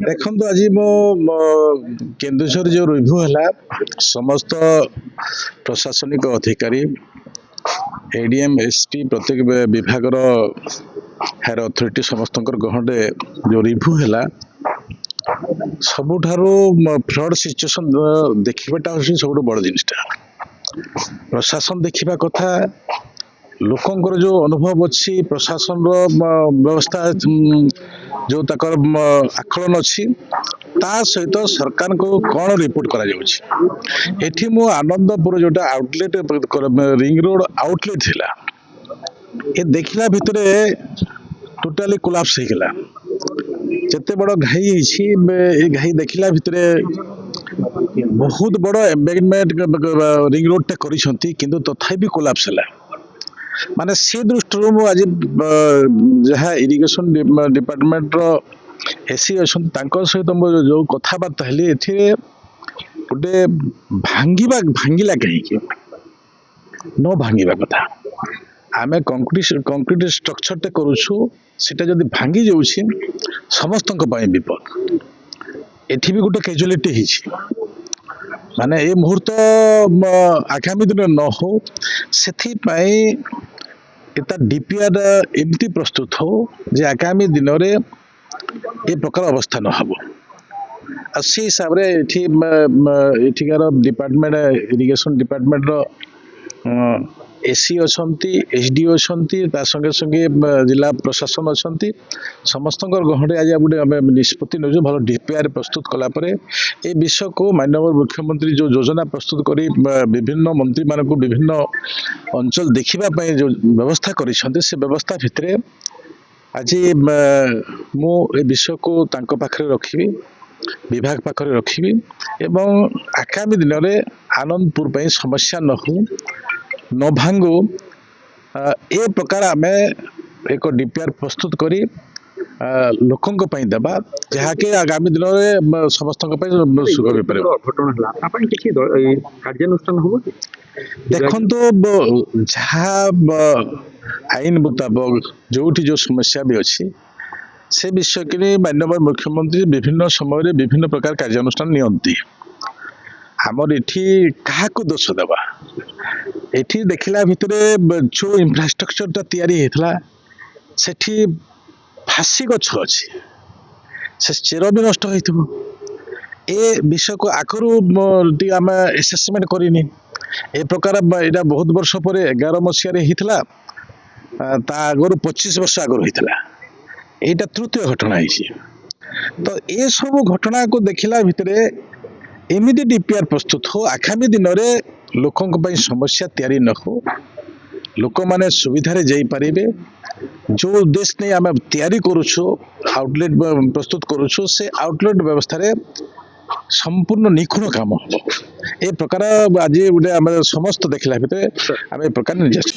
देखो आज मो केन्दुझर जो रिव्यू है समस्त प्रशासनिक अधिकारी एडीएम एसटी प्रत्येक विभाग हायर अथॉरिटी समस्त गहन जो रिव्यू है सबुठारू फ्रड सिचुएशन देखा हूँ सब बड़ जिनटा प्रशासन देखा कथा लोकंर जो अनुभव अच्छी प्रशासन व्यवस्था जो तक आकलन अच्छी ता सहित सरकार को कौन रिपोर्ट करा एठी मो आनंदपुर जोटा आउटलेट रिंग रोड आउटलेट थिला ये देखला भितरे टोटाली कोलाप्स हो गला जते बड़ घाई होइछि ए घाई देखला भितरे बहुत बड़ एम्बेडमेंट रिंग रोड टा करिसंती किंतु तथापि कोलाप्स हला माने से दृष्टि मु आज जहाँ इरिगेशन डिपार्टमेंट रो एसी अच्छा सहित मो जो कथबार्ता हेली ए गोटे भांगिला कहीं न भांगा कथा आमे कंक्रीट स्ट्रक्चर टे करूछु सेटा जदि भांगी जाउछि समस्त विपद एठी भी गोटे कैजुअलिटी हिछि माने ए मुहूर्त आगामी दिन न हो सेथि पई एता डीपीआर एमती प्रस्तुत हो जे आगामी दिन रे ए प्रकार अवस्था न हबो से हिसाब रे एठिकार डिपार्टमेंट इरिगेशन डिपार्टमेंट रो एसी अछंती एसडीओ अछंती ता संगे संगे जिला प्रशासन अछंती समस्त गहन आज गोटे निष्पत्ति नौ भल डीपीआर प्रस्तुत कला परे ए विषय को माननीय मुख्यमंत्री जो योजना प्रस्तुत करी विभिन्न मंत्री मान को विभिन्न अंचल देखा जो व्यवस्था करिसेंते से व्यवस्था भितर आज मु ए विषय को तांको पाखरे रखिबी विभाग पाखरे रखिबी एवं आगामी दिन में आनंदपुर पे समस्या न हो न भांगो ए प्रकार आमे एक डीपीआर प्रस्तुत करी लोकंक पई देबा जहाँकि आगामी दिन में समस्त सुख हो पारे कार्यानुष्ठान हो देखो जहाँ आईन मुताबक जो जो समस्या भी अच्छी से विषय के माननीय मुख्यमंत्री विभिन्न समय विभिन्न प्रकार कार्यानुष्ठान नियंती आमर एठी क्या दोष देवा एठी देखला भितरे जो इंफ्रास्ट्रक्चर टा तैयारी हेतला सेठी फासी गछ अछि से चेर भी नष्ट होइथबो ए विषय को आकरू आम एसेसमेंट करिनी ए प्रकार एटा बहुत वर्ष पर 11 मसीह हितला ता आगर 25 वर्ष आगर होइतला एटा तृतीय घटना है तो ये सब घटना को देखला भितरे एमिति डीपीआर प्रस्तुत हो आगामी दिन में लोकंक पई समस्या तैयारी न हो लोक माने सुविधा जाई पारिबे जो उद्देश्य नहीं आम तैयारी करुछु आउटलेट प्रस्तुत करुछु से आउटलेट व्यवस्था रे संपूर्ण निखुण काम हो ए प्रकार आज गोटे समस्त देखला भितर आम ए प्रकार निर्देश